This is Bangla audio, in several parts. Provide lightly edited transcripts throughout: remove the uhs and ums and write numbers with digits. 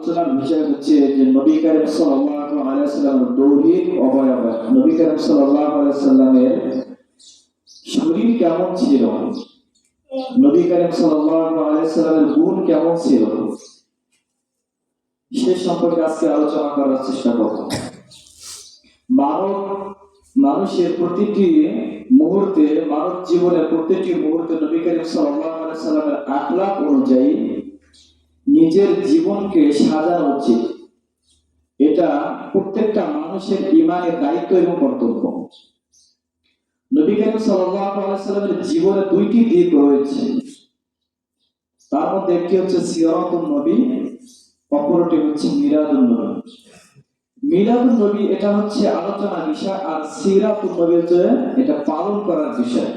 আলোচনার বিষয় হচ্ছে যে নবী করিম সাল্লাল্লাহু আলাইহি ওয়াসাল্লামের দৈহিক অবয়ব। নবী করিম সাল্লাল্লাহু আলাইহি ওয়াসাল্লামের শরীর কেমন ছিল, নবী করিম সাল্লাল্লাহু আলাইহি ওয়াসাল্লামের গুণ কেমন ছিল, সে সম্পর্কে আজকে আলোচনা করার চেষ্টা করব। মানুষের প্রতিটি মুহূর্তে, মানব জীবনের প্রতিটি মুহূর্তে নবী করিম সাল্লাল্লাহু আলাইহি ওয়াসাল্লামের আখলাক অনুযায়ী নিজের জীবনকে সাজানো উচিত। এটা প্রত্যেকটা মানুষের ঈমানের দায়িত্ব এবং কর্তব্য। নবী করিম সাল্লাল্লাহু আলাইহি ওয়াসাল্লামের জীবনে দুইটি দিক রয়েছে, তার মধ্যে একটি হচ্ছে সিরাতুন নবী, অপরটি হচ্ছে মিলাদুন নবী। মিলাদুন নবী এটা হচ্ছে আলোচনার বিষয়, আর সিরাতুন নবী হচ্ছে এটা পালন করার বিষয়,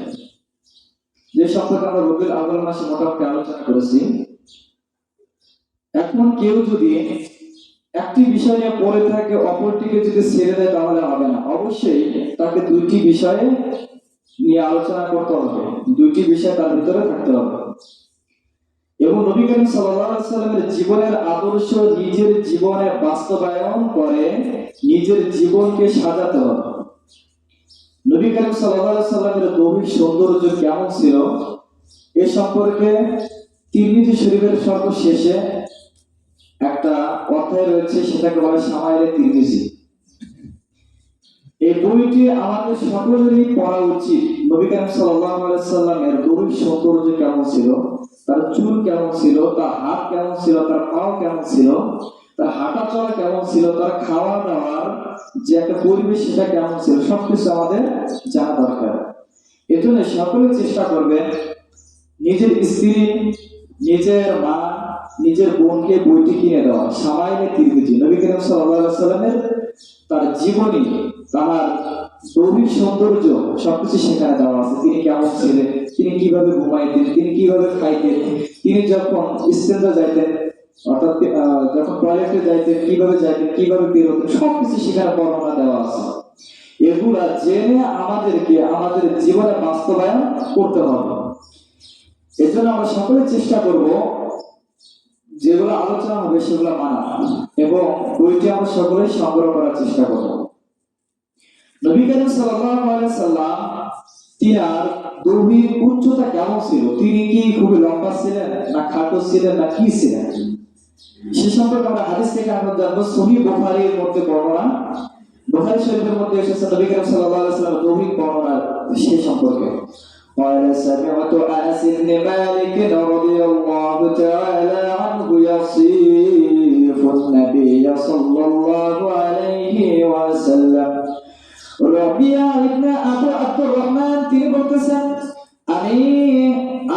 যে সম্পর্কে আমরা রবিউল আউয়াল মাসে মোটামুটি আলোচনা করেছি। এখন কেউ যদি একটি বিষয় নিয়ে পড়ে থাকে, অপরটিকে যদি ছেড়ে দেয় তাহলে হবে না। অবশ্যই তাকে দুইটি বিষয়ে নিয়ে আলোচনা করতে হবে, দুইটি বিষয় তার ভিতরে থাকতে হবে। এবং নবী করিম সাল্লাল্লাহু আলাইহি ওয়াসাল্লামের জীবনের আদর্শ নিজের জীবনে বাস্তবায়ন করে নিজের জীবনকে সাজাতে হবে। নবী করিম সাল্লাল্লাহু আলাইহি ওয়াসাল্লামের দৈহিক সৌন্দর্য কেমন ছিল এ সম্পর্কে তিরমিজি শরীফের সর্বশেষে একটা অধ্যায় রয়েছে, সেটাকে বলে শামাইলে তিরমিজি। এই বইটি আমাদের সকলেরই পড়া উচিত। নবী করিম সাল্লাল্লাহু আলাইহি ওয়াসাল্লামের দৈহিক সৌন্দর্য কেমন ছিল, তার চুল কেমন ছিল, তার হাত কেমন ছিল, তার পাও কেমন ছিল, তার হাঁটা চলা কেমন ছিল, তার খাওয়া দাওয়ার যে একটা পরিবেশ সেটা কেমন ছিল, সবকিছু আমাদের জানা দরকার। এজন্য সকলে চেষ্টা করবে নিজের স্ত্রী, নিজের মা, নিজের বোনকে বইটি কিনে দেওয়া, শামাইলে তিরমিজি। নবী করিম সাল্লাল্লাহু আলাইহি ওয়াসাল্লামের তার জীবনী, তার দৈহিক সৌন্দর্য সবকিছু সেখানে দেওয়া আছে। তিনি কেমন ছিলেন, তিনি কিভাবে ঘুমাইতেন, তিনি কিভাবে খাইতেন, তিনি যখন ইস্তেঞ্জা যাইতেন অর্থাৎ যখন টয়লেটে যাইতেন কিভাবে যাইতেন, কিভাবে বের হতেন, সবকিছু সেখানে বর্ণনা দেওয়া আছে। এগুলা জেনে আমাদেরকে আমাদের জীবনে বাস্তবায়ন করতে হবে। এজন্য আমরা সকলে চেষ্টা করব যেগুলো আলোচনা হবে সেগুলো মানা, এবং বইটি আমরা সকলে সংগ্রহ করার চেষ্টা করব। নবী করিম সাল্লাল্লাহু আলাইহি ওয়াসাল্লাম তিনার দৈহিক উচ্চতা কেমন ছিল, তিনি কি খুবই লম্বা ছিলেন, না খাটো ছিলেন, না কি ছিলেন, সে সম্পর্কে আমরা হাদিস থেকে আমরা জানবো। সহিহ বুখারীর মধ্যে বর্ণনা, বুখারী শরীফের মধ্যে এসেছে নবী করিম সাল্লাল্লাহু আলাইহি ওয়াসাল্লামের দৈহিক বর্ণনা সে সম্পর্কে। قال سمعت أنس بن مالك رضي الله تعالى عنه يصف النبي صلى الله عليه وسلم। রবিয়া ইবনে আবু আব্দুর রহমান তিনি বলতেছেন, আমি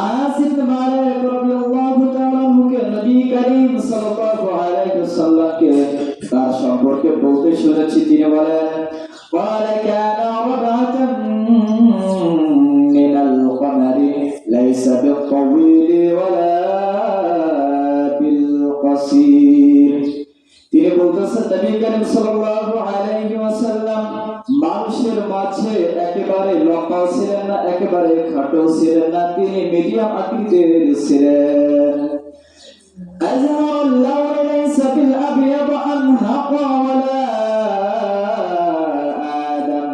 আনাস ইবনে মালিক রাদিয়াল্লাহু তাআলা মুকে নবী করিম সাল্লাল্লাহু আলাইহি ওয়াসাল্লামকে তার সম্পর্কে বলতে শুনেছি। তিনি বলেন, قال كان ربعة من القمر ليس بالطويل ولا بالقصير। তিনি বলতেছেন নবী করিম সাল্লাল্লাহু আলাইহি ওয়াসাল্লাম মানুষের মাঝে একেবারে লম্বা ছিলেন না, একেবারে খাটো ছিলেন না, তিনি মিডিয়াম আকৃতির ছিলেন। আযহারুল্লাহ লাইসা বিল আবয়াদ আনহাকা ওয়ালা আদম।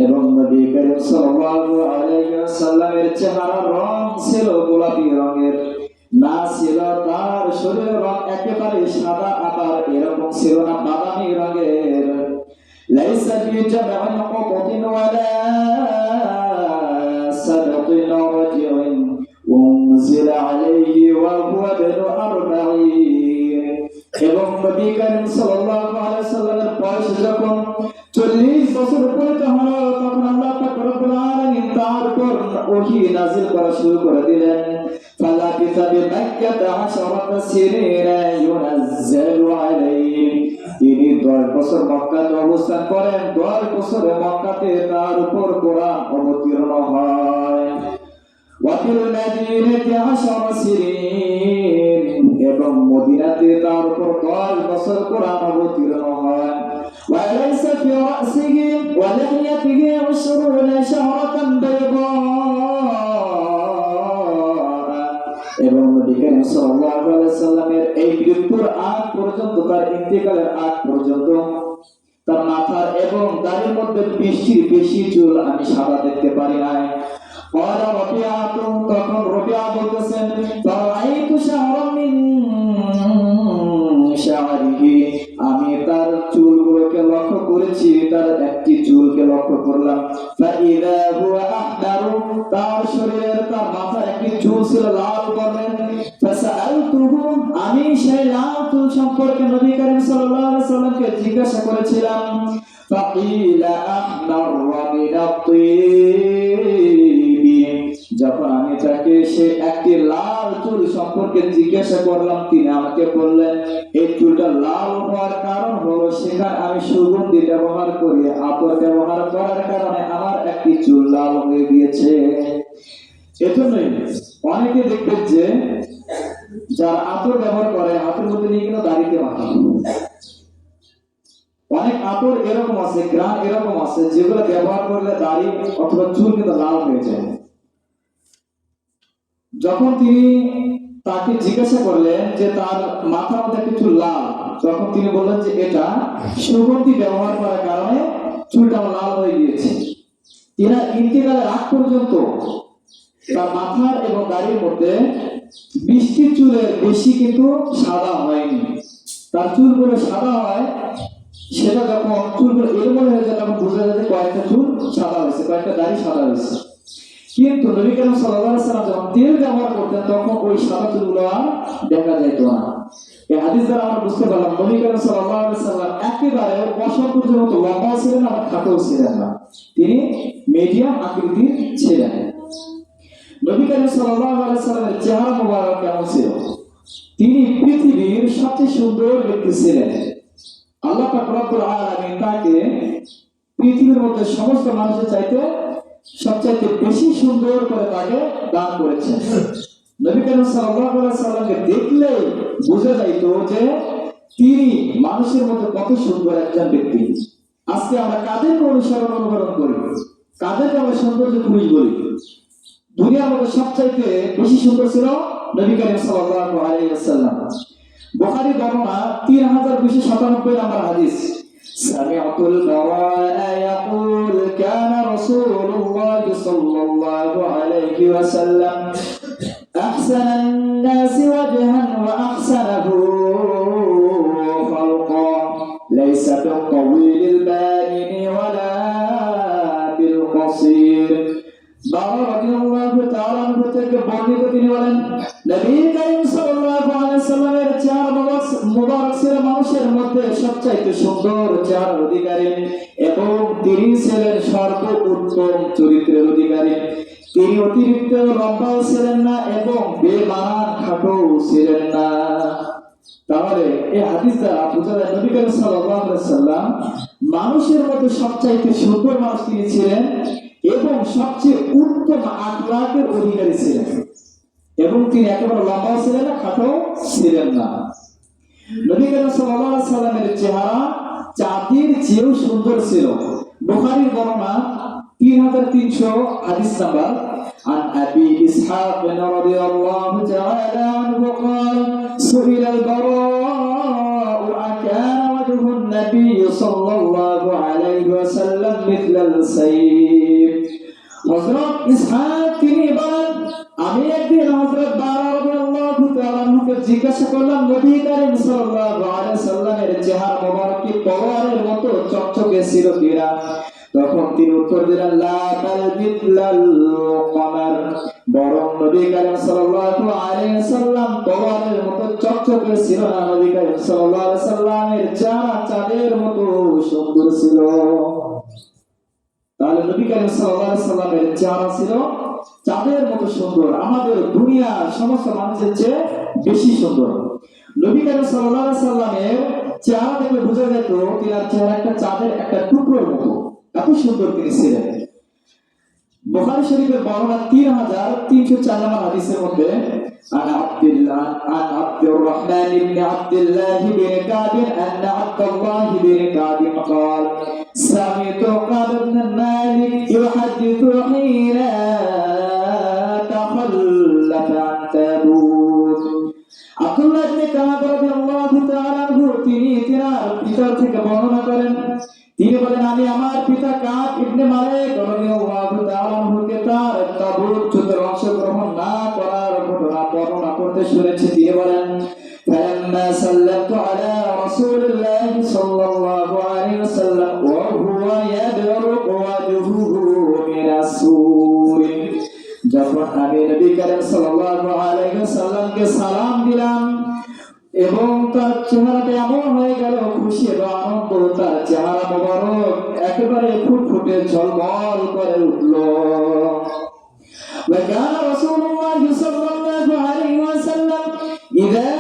এবং নবী করিম সাল্লাল্লাহু আলাইহি ওয়াসাল্লামের চেহারার রং ছিল গোলাপি রঙের, না ছিল তার শরীরের রং একেবারে সাদা, আবার এরকম ছিল না বাদামি রঙের। লাইসা বিজামআন কওতিন ওয়ালা সাদাতিন রাজিউন উনজিলা আলাইহি ওয়া হুয়া বিনু 40। এবং নবী করিম সাল্লাল্লাহু আলাইহি ওয়াসাল্লামের বয়স যখন 40 বছর পূর্ণ হলো, তখন আল্লাহ পাক রব্বুল আলামিন তার উপর ওহী নাযিল করা শুরু করে দিলেন। ফালাবিসা বিমাক্কাতা 10 সিনিনা ইউনাজ্জালু আলাইহি। তিনি 10 বছর মক্কাতে অবস্থান করেন, 10 বছরে মক্কাতে তার উপর কোরআন অবতীর্ণ হয়। ওয়াফিল মাদিনাতি 10 সিনিন। এবং মদিনাতে তার উপর 10 বছর কোরআন অবতীর্ণ হয়। وليس في رأسه ولحيته 20 شعرة بيضاء। এবং নবী করিম সাল্লাল্লাহু আলাইহি ওয়াসাল্লামের এই মৃত্যুর আগ পর্যন্ত, তার ইন্তেকালের আগ পর্যন্ত তার মাথার এবং দাড়ির মধ্যে 20টির বেশি চুল আমি সাদা দেখতে পারি নাই। তখন রবিয়া বলতেছেন, আমি তার চুলগুলোকে লক্ষ্য করেছি, তার একটি চুলকে লক্ষ্য করলাম, তার শরীরের, তার মাথার একটি চুল ছিল লাল বর্ণের। আমি সেই লাল চুল সম্পর্কে নবী করিম সাল্লাল্লাহু আলাইহি ওয়াসাল্লামকে জিজ্ঞাসা করেছিলাম। যখন আমি তাকে সে একটি লাল চুল সম্পর্কে জিজ্ঞাসা করলাম, তিনি আমাকে বললেন, এই চুলটা লাল হওয়ার কারণ হলো সেখানে আমি সুগন্ধি ব্যবহার করি, আতর ব্যবহার করার কারণে আমার একটি চুল লাল হয়ে গিয়েছে। এজন্যই অনেকে দেখবেন যে যারা আতর ব্যবহার করে, আতর মধ্যে নিয়ে কিন্তু দাড়িতে মাখে। অনেক আতর এরকম আছে, গ্রাম এরকম আছে, যেগুলো ব্যবহার করলে দাড়ি অথবা চুল কিন্তু লাল হয়ে যায়। যখন তিনি তাকে জিজ্ঞাসা করলেন যে তার মাথার মধ্যে কিছু লাল, তখন তিনি বললেন যে এটা সুগন্ধি ব্যবহার করার কারণে চুলটা লাল হয়ে গিয়েছে। তিনি ইন্তেকালের আগ পর্যন্ত তার মাথার এবং দাড়ির মধ্যে 20টি চুলের বেশি কিন্তু সাদা হয়নি। তার চুলগুলো সাদা হয়, সেটা যখন চুলগুলো এলোমেলো হয়ে যায় তখন বোঝা যায় যে কয়েকটা চুল সাদা হয়েছে, কয়েকটা দাড়ি সাদা হয়েছে। কিন্তু নবী করিম সাল্লাল্লাহু আলাইহি ওয়াসাল্লাম যখন তেল ব্যবহার করতেন তখন ওই সাদা চুলগুলো আর দেখা যেত না। এই হাদিস দ্বারা আমরা বুঝতে পারলাম নবী করিম সাল্লাল্লাহু আলাইহি ওয়াসাল্লাম একেবারে অসম্পূর্ণ মতো লম্বা ছিলেন না, খাটো ছিলেন না, তিনি মিডিয়াম আকৃতির ছিলেন। নবী করিম সাল্লাল্লাহু আলাইহি ওয়াসাল্লামের চেহারা মোবারক কেমন ছিল? তিনি পৃথিবীর সবচেয়ে সুন্দর ব্যক্তি ছিলেন। আল্লাহ পাক রব্বুল আলামিন তাকে পৃথিবীর মধ্যে সমস্ত মানুষের চাইতে সবচেয়ে বেশি সুন্দর করে তাকে দান করেছেন। নবী করিম সাল্লাল্লাহু আলাইহি ওয়াসাল্লামকে দেখলে বোঝা যাইত যে তিনি মানুষের মধ্যে কত সুন্দর একজন ব্যক্তি। আজকে আমরা কাদেরকে অনুকরণ করি, কাদেরকে আমরা সৌন্দর্য পুরুষ বলি? দুনিয়ার মধ্যে সবচাইতে বেশি সুন্দর ছিল নবী করিম সাল্লাল্লাহু আলাইহি ওয়াসাল্লাম। বুখারী বর্ণনা 3297 নম্বর হাদিস। সামি'তুল বারা'a ইয়াকুল কানা রাসূলুল্লাহ সাল্লাল্লাহু আলাইহি ওয়াসাল্লাম আহসানান নাসি ওয়াজহান ওয়া আহসানাহু খালqan লাইসা বিত-তাওয়িলিল বাইনি ওয়ালা বিল কসীর। বাবা রাদিয়াল্লাহু তাআলা আনহু থেকে বর্ণিত, তিনি বলেন, নবী করিম সাল্লাল্লাহু আলাইহি ওয়াসাল্লামের চেহারা মুবারক ছিল মানুষের মধ্যে সবচাইতে সুন্দর চেহারার অধিকারী এবং তিনি ছিলেন সর্বোত্তম চরিত্রের অধিকারী। তিনি অতিরিক্ত লম্বাও ছিলেন না এবং বেমানান খাটো ছিলেন না। তাহলে এই হাদিস দ্বারা বোঝা যায় নবী করিম সাল্লাল্লাহু আলাইহি ওয়াসাল্লাম মানুষের মধ্যে সবচাইতে সুন্দর মানুষ তিনি ছিলেন এবং সবচেয়ে উত্তম আখলাকের অধিকারী ছিলেন এবং তিনি একেবারে লম্বা ছিলেন না, খাটো ছিলেন না। নবী করিম সাল্লাল্লাহু আলাইহি ওয়াসাল্লামের চেহারা চাঁদের চেয়েও সুন্দর ছিল। বুখারীর বর্ণনা 3300 হাদিস নাম্বার। عن أبي إسحاق رضي الله تعالى عنه قال سئل البراء أكان وجه النبي صلى الله عليه وسلم مثل السيف। হযরত ইসহাক তিনি বলেন, আমি একদিন হযরত বারা রাদিয়াল্লাহু তাআলা আনহুকে জিজ্ঞাসা করলাম, নবী করিম সাল্লাল্লাহু আলাইহি ওয়াসাল্লামের চেহারা মোবারক কি তলোয়ারের মতো চকচকে ছিল কিনা? তখন তিনি উত্তর দিলেন, লা বাল মিথলাল কমার, বরং নবী করিম সাল্লাল্লাহু আলাইহি ওয়াসাল্লাম তলোয়ারের মতো চকচকে ছিল না, নবী করিম সাল্লাল্লাহু আলাইহি ওয়াসাল্লামের চেহারা চাঁদের মতো সুন্দর ছিল। তাহলে নবী করিম সাল্লাল্লাহু আলাইহি ওয়াসাল্লামের চেহারা ছিল চাঁদের মতো সুন্দর, আমাদের দুনিয়ার সমস্ত মানুষের চেয়ে বেশি সুন্দর। নবী করিম সাল্লাল্লাহু আলাইহি ওয়াসাল্লামের চেহারা দেখলে বোঝা যেত তার চেহারা একটা চাঁদের একটা টুকরোর মতো, এত সুন্দর তিনি ছিলেন। বুখারী শরীফের বর্ণনা 3304 নম্বর হাদিসের মধ্যে, عن عبد الرحمن بن عبد الله بن كعب أن عبد الله بن كعب قال سمعت كعب بن مالك يحدث حين تخلف عن تابوت। عبد الله بن كعب رضي الله তিনি তিনার পিতার থেকে বর্ণনা করেন। তিনি বলেন, আমি আমার পিতা কাব ইবনে মালিক রাদিয়াল্লাহু তাআলা আনহুকে তার তাবুক যুদ্ধে অংশগ্রহণ না করার ঘটনা বর্ণনা করতে শুনেছি। তিনি বলেন, فلما سلمت على رسول الله صلى الله عليه وسلم وهو يبرق وجهه من السور, যখন আমি নবী করিম সাল্লাল্লাহু আলাইহি ওয়াসাল্লামকে সালাম দিলাম এবং তার চেহারাটা এমন হয়ে গেল খুশি এবং আনন্দ, তার চেহারা মোবারক একেবারে ফুটফুটে ঝলমল করে উঠল। وكان رسول الله صلى الله عليه وسلم إذا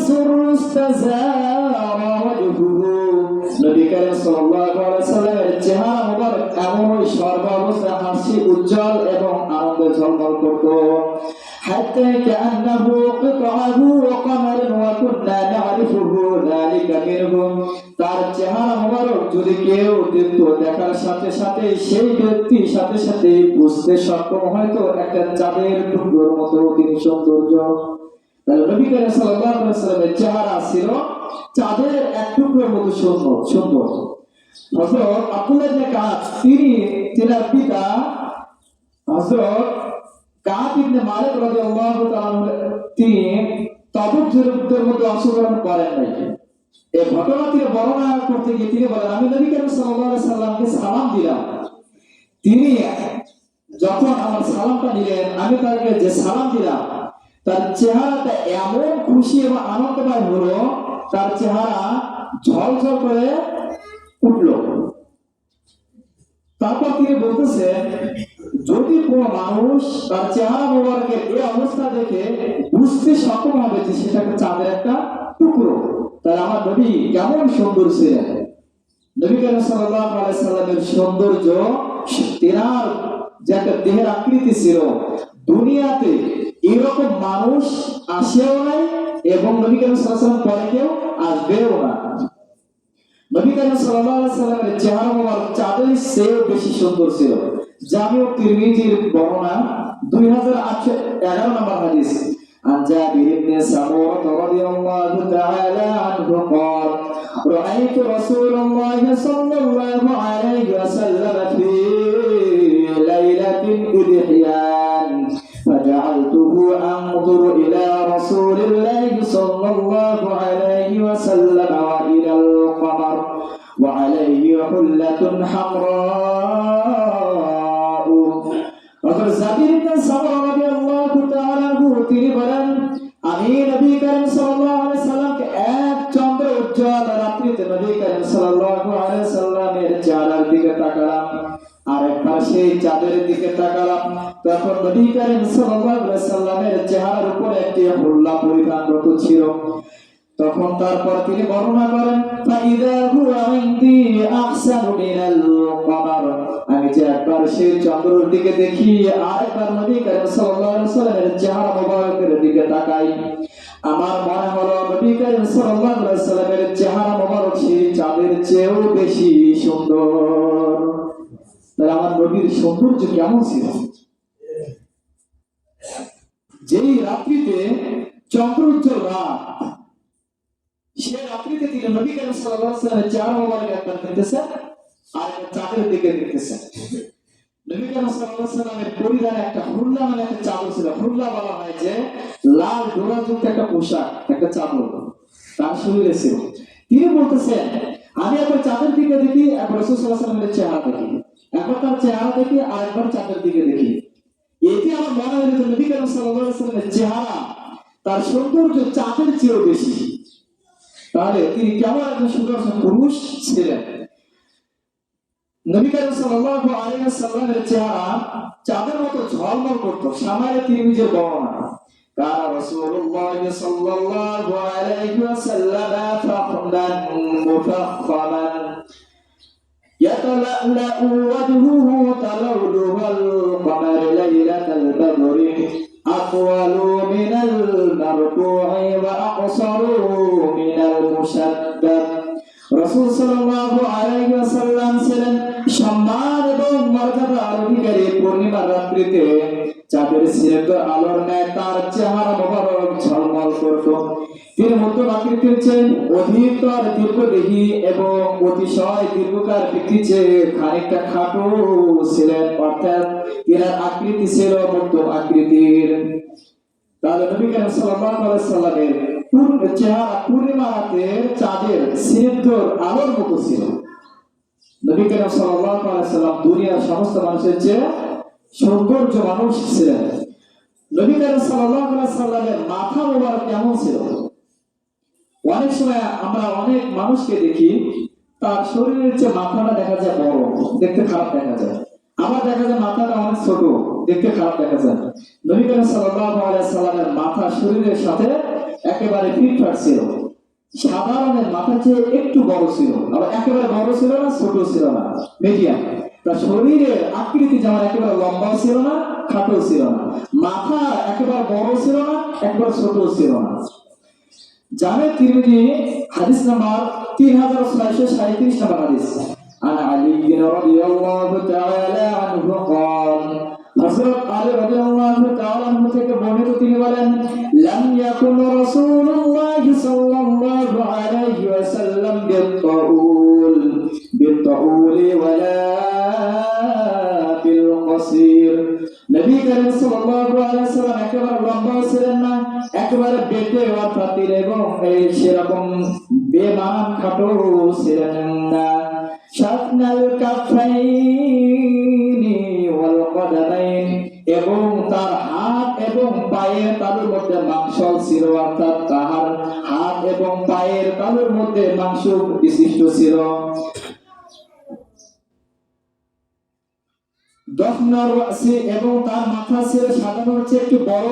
سر استزار وجهه, নবী করিম সাল্লাল্লাহু আলাইহি ওয়াসাল্লামের চেহারা মোবারক এমনই সর্বাবস্থায় হাসি উজ্জ্বল এবং আনন্দে ঝলমল করত। حتى كأنه قطعه وقمر وكنا نعرفه ذلك منهم, তার চেহারা মোবারক যদি কেউ দেখত, দেখার সাথে সাথে সেই ব্যক্তি সাথে সাথে বুঝতে সক্ষম হয়তো একটা চাঁদের টুকরোর মতো তিনি সৌন্দর্য। তাহলে নবী করিম সাল্লাল্লাহু আলাইহি ওয়াসাল্লামের চেহারা ছিল চাঁদের এক টুকরোর মতো সুন্দর। হযরত আব্দুল্লাহ ইবনে কাব, তিনি তিনার পিতা হযরত কাব ইবনে মালিক রাদিয়াল্লাহু তাআলা তিনি তাবুক যুদ্ধের মধ্যে অংশগ্রহণ করেন নাই। এই ঘটনা তিনি বর্ণনা করতে গিয়ে তিনি বলেন, আমি নবী করিম সাল্লাল্লাহু আলাইহি সাল্লামকে সালাম দিলাম, তিনি যখন আমার সালামটা নিলেন, আমি তাকে যে সালাম দিলাম তার চেহারাটা এমন খুশি এবং আনন্দময় হলো, তার চেহারা ঝলঝল করে উঠল। তারপর তিনি বলতেছেন, যদি কোনো মানুষ তার চেহারা মোবারকের এই অবস্থা দেখে বুঝতে সক্ষম হবে যে সেটা একটা চাঁদের একটা টুকরো, তাহলে আমার নবী কেমন সুন্দর ছিলেন। নবী করিম সাল্লাল্লাহু আলাইহি সাল্লামের সৌন্দর্য, তিনার যে একটা দেহের আকৃতি ছিল, দুনিয়াতে এরকম মানুষ আসেও নাই এবং নবী করিম সাল্লাল্লাহু আলাইহি সাল্লাম পরে কেউ আসবেও না। নবী করিম সাল্লাল্লাহু আলাইহি সাল্লামের চেহারা মোবারক চাঁদের চেয়েও বেশি সুন্দর ছিল। জামিউ তিরমিজির বর্ণনা 2811 নম্বর হাদিস, عن جابر بن سمرة رضي الله تعالى عنه قال رأيت رسول الله صلى الله عليه وسلم في ليلة إضحيان فجعلته أنظر إلى رسول الله صلى الله عليه وسلم وإلى القمر وعليه حلة حمراء. জাবির ইবনে সামরা রাদিয়াল্লাহু তাআলা তিনি বলেন, আমি নবী করিম সাল্লাল্লাহু আলাইহি সাল্লামকে এক চন্দ্র উজ্জ্বল রাত্রিতে নবী করিম সাল্লাল্লাহু আলাইহি সাল্লামের চেহারার দিকে তাকালাম, আর একবার সেই চাঁদের দিকে তাকালাম, তখন নবী করিম সাল্লাল্লাহু আলাইহি সাল্লামের চেহারার উপর একটি হুল্লা পরিধানরত ছিল। তখন তারপর তিনি বর্ণনা করেন, ফাইদা হুয়া ইনদি আহসানু মিনাল কমার, আমি যে একবার সেই চন্দ্রের দিকে দেখি আর একবার নবী করিম সাল্লাল্লাহু আলাইহি সাল্লামের চেহারা মোবারকের দিকে তাকাই, আমার মনে হলো নবী করিম সাল্লাল্লাহু আলাইহি সাল্লামের চেহারা মোবারক সেই চাঁদের চেয়েও বেশি সুন্দর। তাহলে আমার নবীর সৌন্দর্য কেমন ছিল। যেই রাত্রিতে চন্দ্র উজ্জ্বল রাত, সে রাত্রিতে তিনি নবী করিম সাল্লাল্লাহু আলাইহি ওয়াসাল্লামের চেহারা মোবারক একবার দেখতেছেন আর একবার চাঁদের দিকে দেখতেছেন। নবী করিম সাল্লাল্লাহু আলাইহি ওয়াসাল্লামের পরিধানে একটা হুল্লা মানে একটা চাদর ছিল। হুল্লা বলা হয় যে লাল ডোরাযুক্ত একটা পোশাক, একটা চাদর তার শরীরে ছিল। তিনি বলতেছেন, আমি একবার চাঁদের দিকে দেখি, একবার রাসূল সাল্লাল্লাহু আলাইহি ওয়াসাল্লামের চেহারা দেখি, একবার তার চেহারা দেখি আর একবার চাঁদের দিকে দেখি। এতে আমার মনে হয় যে নবী করিম সাল্লাল্লাহু আলাইহি ওয়াসাল্লামের চেহারা তার সৌন্দর্য চাঁদের চেয়েও বেশি। তাহলে তিনি কেমন একজন সুদর্শন পুরুষ ছিলেন। নবী করিম সাল্লাল্লাহু আলাইহি ওয়াসাল্লামের চেহারা চাঁদের মতো ঝলমল করত। সামারে তিরমিজির বর্ণনা, কান রাসূলুল্লাহ সাল্লাল্লাহু আলাইহি ওয়াসাল্লাম ফাখমান মুফাখখামান ইয়াতালা'লা'ু ওয়াজহুহু তালাউলুল কমার লাইলাতাল বদরি আতওয়ালু মিনাল মারকু'i ওয়া আকসারু মিনাল মুশাদ্দাদ। রাসূল সাল্লাল্লাহু আলাইহি ওয়াসাল্লাম ছিলেন সম্মান এবং মর্যাদার অধিকারী। পূর্ণিমার রাত্রিতে চাঁদের স্নিগ্ধ আলোর ন্যায় তার চেহারা মোবারক ঝলমল করত। তিনি মধ্যম আকৃতির চেয়ে অধিকতর দীর্ঘদেহী এবং অতিশয় দীর্ঘকার ব্যক্তির চেয়ে খানিকটা খাটো ছিলেন, অর্থাৎ এনার আকৃতি ছিল মধ্যম আকৃতির। তাহলে নবী করিম সাল্লাল্লাহু আলাইহি সাল্লামের চেহারা পূর্ণিমা রাতের চাঁদের স্নিগ্ধর আলোর মতো ছিল। নবী করিম সাল্লাল্লাহু আলাইহি সাল্লাম দুনিয়ার সমস্ত মানুষের চেয়ে সৌন্দর্য মানুষ ছিলেন। নবী করিম সাল্লাল্লাহু আলাইহি সাল্লামের মাথা মোবারক কেমন ছিল? অনেক সময় আমরা অনেক মানুষকে দেখি, তার শরীরের চেয়ে মাথাটা দেখা যায় বড়, দেখতে খারাপ দেখা যায়। আবার দেখা যায় মাথাটা অনেক ছোট, দেখতে খারাপ দেখা যায়। নবী করিম সাল্লাল্লাহু আলাইহি সাল্লামের মাথা শরীরের সাথে একেবারে ফিটফাট ছিল। সাধারণের মাথা চেয়ে একটু বড় ছিল, আবার একেবারে বড় ছিল না, ছোট ছিল না, মিডিয়াম। তার শরীরের আকৃতি যেমন একেবারে লম্বা ছিল না, খাটো ছিল না, মাথা একেবারে বড় ছিল না, একবার ছোট ছিল না। জামে তিরমিজি হাদিস নাম্বার 3637 নম্বর হাদিস। আন আলী রাদিয়াল্লাহু তাআলা আনহু قال হযরত আলী রাদিয়াল্লাহু তাআলা আনহু থেকে বর্ণিত, তিনি বলেন, লাম ইয়াকুন রাসূলুল্লাহ সাল্লাল্লাহু আলাইহি ওয়াসাল্লাম বিত্তাউল ওয়ালা বিল কসির। নবী করিম সাল্লাল্লাহু আলাইহি ওয়াসাল্লাম একেবারে লম্বা ছিলেন না, একেবারে বেটে অর্থাৎ এবং সেরকম বেমান খাটো ছিলেন না। শাতনাল কাফাইনি ওয়াল কদামাইন, এবং তার হাত এবং পায়ের তালুর মধ্যে মাংস ছিল, অর্থাৎ তার হাত এবং পায়ের তালুর মধ্যে মাংস বিশিষ্ট ছিল। দফনার রাসি, এবং তার মাথা ছিল সাধারণ হচ্ছে একটু বড়।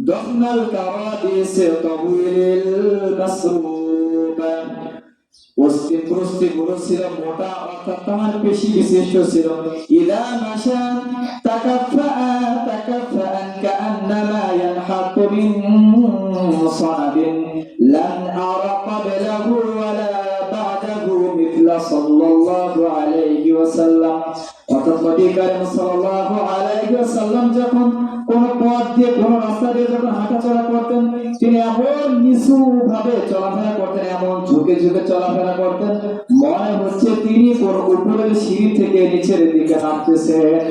দফনাল কারাদিস তাওয়িল মাসরুবা, অস্থি গুলো ছিল মোটা, অর্থাৎ তার পেশি বিশিষ্ট ছিল। ইদা মাশা তাকাফফাআন কাআন্নামা ইয়ানহাতু মিন সানাবিন লান আরা ক্বাবলাহু ওয়ালা বা'দাহু মিথলা সাল্লাল্লাহু আলাইহি ওয়াসাল্লাম। অর্থাৎ নবী করিম সাল্লাল্লাহু আলাইহি ওয়াসাল্লাম যখন কোন পথ দিয়ে, কোন রাস্তা দিয়ে যখন হাঁটাচলা করতেন, তিনি এমন নিচু ভাবে চলাফেরা করতেন, এমন ঝুঁকে ঝুঁকে চলাফেরা করতেন, মনে হচ্ছে তিনি কোন উপরের সিঁড়ি থেকে নিচের দিকে নামতেছেন।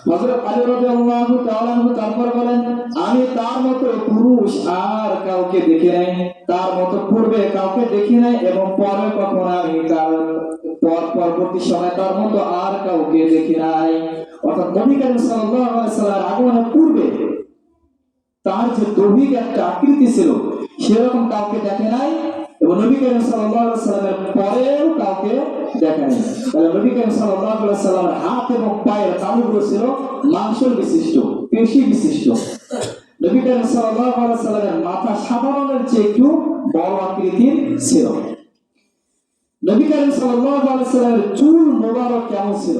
হযরত আলী রাদিয়াল্লাহু তাআলা তারপর বলেন, আমি তার মতো পুরুষ আর কাউকে দেখি নাই, তার মতো পূর্বে কাউকে দেখি নাই, এবং পরে কখনো আমি পরবর্তী সময় তার মতো আর কাউকে দেখি নাই। অর্থাৎ নবী করিম সাল্লাল্লাহু আলাইহি ওয়াসাল্লামের আগমনের পূর্বে তার যে দৈহিক একটা আকৃতি ছিল, সেরকম কাউকে দেখে নাই, এবং নবী করিম সাল্লাল্লাহু আলাইহি ওয়াসাল্লামের পরেও কাউকে দেখে নাই। তাহলে নবী করিম সাল্লাল্লাহু আলাইহি ওয়াসাল্লামের হাত এবং পায়ের তালুগুলো ছিল মাংস বিশিষ্ট, পেশি বিশিষ্ট। নবী করিম সাল্লাল্লাহু আলাইহি ওয়াসাল্লামের মাথা সাধারণের চেয়ে একটু বড় আকৃতির ছিল। নবী করিম সাল্লাল্লাহু আলাইহি ওয়াসাল্লামের চুল মোবারক কেমন ছিল?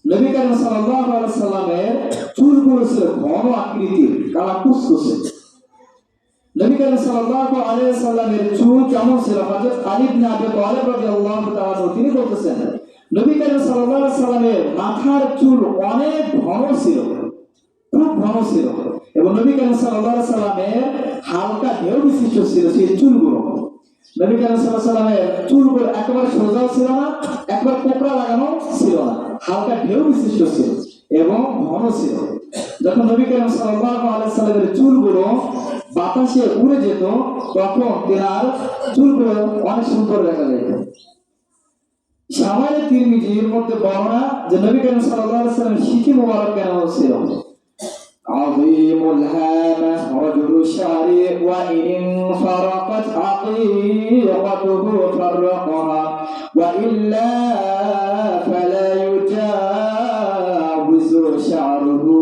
নবী করিম সাল্লাল্লাহু আলাইহি ওয়াসাল্লামের চুলগুলো ছিল ঘন আকৃতির, কালা কুচকুচে। নবী করিম সাল্লাল্লাহু আলাইহি ওয়াসাল্লামের চুল কেমন ছিল? হযরত আলী ইবনে আবি তালিব রাদিয়াল্লাহু তাআলা তিনি বলতেছেন, নবী করিম সাল্লাল্লাহু আলাইহি ওয়াসাল্লামের মাথার চুল অনেক ঘন ছিল, খুব ঘন ছিল, এবং নবী করিম সাল্লাল্লাহু আলাইহি ওয়াসাল্লামের হালকা ঢেউ বিশিষ্ট ছিল সেই চুলগুলো। নবী করিম সাল্লাল্লাহু আলাইহি ওয়াসাল্লামের চুলগুলো একেবারে সোজা ছিল না, একবার কোকড়া লাগানো ছিল না, হালকা ঢেউ বিশিষ্ট ছিল এবং ঘন ছিল। যখন নবী করিম সাল্লাল্লাহু আলাইহি ওয়াসাল্লামের চুলগুলো বাতাসে উড়ে যেত, তখন তার চুলগুলো অনেক সুন্দর দেখা যেত। শামাইলে তিরমিজির মধ্যে বর্ণনা যে নবী করিম সাল্লাল্লাহু আলাইহি ওয়াসাল্লামের সিকি মোবারক কেমন ছিল? আযীমুল হামা রাজুলু শারি ওয়া ইন ফারাকাত আকিয়াতুহু ফাররাকাহা ওয়া ইল্লা ফালা ইউজাউযু শা'রুহু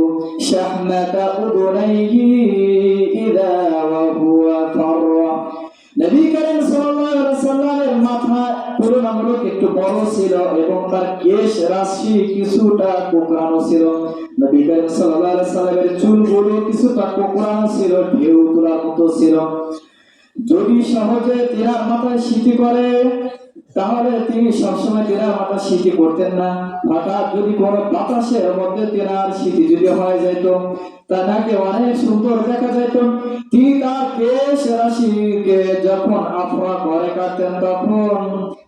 শাহমাতা উদুনাইহি ইযা ওয়া হুয়া ফাররা। নবী করিম সাল্লাল্লাহু আলাইহি ওয়াসাল্লামের মাথা তুলনামূলক একটু বড় ছিল, এবং তার কেশ রাশি কিছুটা কোঁকড়ানো ছিল। নবী করিম সাল্লাল্লাহু আলাইহি ওয়াসাল্লামের চুলগুলো কিছুটা কোঁকড়ানো ছিল, ঢেউ তোলার মতো ছিল। যদি সহজে তিনার মাথায় সিটি করে, তাহলে তিনি সবসময় তেনার মাথা সিটি করতেন না। হঠাৎ যদি কোনো বাতাসের মধ্যে তেনার সিটি যদি হয়ে যেত, তাকে অনেক সুন্দর দেখা যেত। তিনি তার কেশ রাশিকে যখন আফরা করে কাটতেন, তখন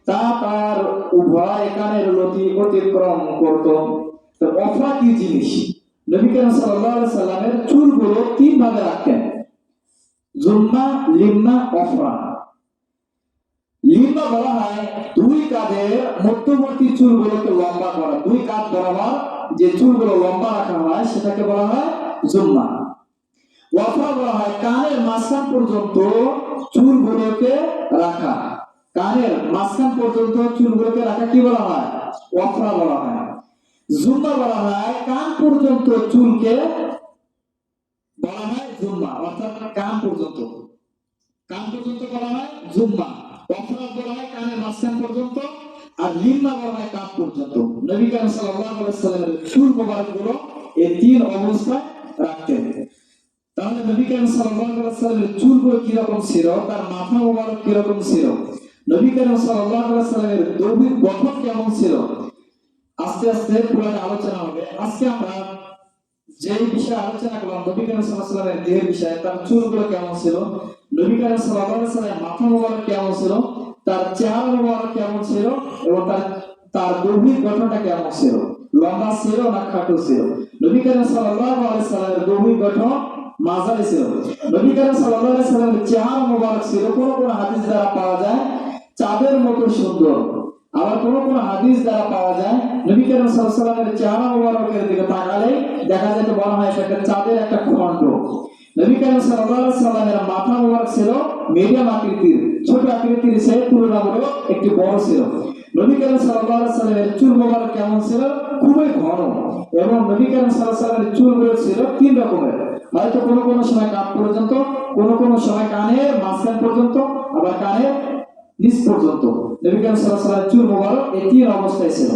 তা তার উভয় কানের লতি অতিক্রম করত। তো অফরা কি জিনিস? নবী করিম সাল্লাল্লাহু আলাইহি সাল্লামের চুলগুলো তিন ভাগে রাখতেন: জুম্মা, লিম্মা, অফরা। লিম্বা বলা হয় দুই কাঁধের মধ্যবর্তী চুলগুলোকে লম্বা করা, দুই কাঁধ বরাবর যে চুলগুলো লম্বা রাখা হয় সেটাকে বলা হয় জুম্মা। ওয়াফরা বলা হয় কানের মাঝখান পর্যন্ত চুলগুলোকে রাখা, কানের মাঝখান পর্যন্ত চুলগুলোকে রাখা কি বলা হয়? ওয়াফরা বলা হয়। জুম্মা বলা হয় কান পর্যন্ত চুলকে বলা হয় জুম্মা, অর্থাৎ কান পর্যন্ত, কান পর্যন্ত বলা হয় জুম্মা। ওয়াফরা বলা হয় কানের মাঝখান পর্যন্ত, আর লিম্মা বলা হয় কান পর্যন্ত। নবী করিম সাল্লাল্লাহু আলাইহি ওয়াসাল্লামের চুল মোবারকগুলো এই তিন অবস্থায় রাখতেন। তাহলে নবী করিম সাল্লাল্লাহু আলাইহি ওয়াসাল্লামের চুলগুলো কি রকম ছিল, তার মাথা মোবারক কি রকম ছিল, নবী করিম সাল্লাল্লাহু আলাইহি ওয়াসাল্লামের দৈহিক গঠন কেমন ছিল, আস্তে আস্তে পুরো আলোচনা হবে। আজকে আমরা যে বিষয়ে আলোচনা করলাম নবী করিম সাল্লাল্লাহু আলাইহি ওয়াসাল্লামের দেহের বিষয়ে, তার চুলগুলো কেমন ছিল, নবী করিম সাল্লাল্লাহু আলাইহি ওয়াসাল্লামের মাথা মোবারক কেমন ছিল, তার চেহারা মোবারক কেমন ছিল, এবং তার দৈহিক গঠনটা কেমন ছিল, লম্বা ছিল না খাটো ছিল। নবী করিম সাল্লাল্লাহু আলাইহি ওয়াসাল্লামের দৈহিক গঠন মাঝারি ছিল। নবী করিম সাল্লাল্লাহু আলাইহি ওয়াসাল্লামের চেহারা মোবারক ছিল, কোন কোন হাদিস দ্বারা পাওয়া যায় চাঁদের মতো সুন্দর, আবার কোন কোন হাদিস দ্বারা পাওয়া যায় নবী করিম সাল্লাল্লাহু আলাইহি ওয়াসাল্লামের চেহারা মোবারকের দিকে তাকালে দেখা যায় বলা হয় সেটা চাঁদের একটা খণ্ড। নবী করিম সাল্লাল্লাহু আলাইহি ওয়াসাল্লামের মাথা মোবারক ছিল মিডিয়াম আকৃতির, ছোট আকৃতির চেয়ে তুলনামূলক একটু বড় ছিল। নবী করিম সাল্লাল্লাহু আলাইহি ওয়াসাল্লামের চুল মোবারক কেমন ছিল? খুবই ঘন। এবং নবী করিম সাল্লাল্লাহু আলাইহি ওয়াসাল্লামের চুলগুলো ছিল তিন রকমের, হয়তো কোনো কোনো সময় কান পর্যন্ত, কোনো কোনো সময় কানের মাঝখান পর্যন্ত, আবার কানের নিচ পর্যন্ত। নবী করিম সাল্লাল্লাহু আলাইহি ওয়াসাল্লামের চুল মোবারক এই তিন অবস্থায় ছিল।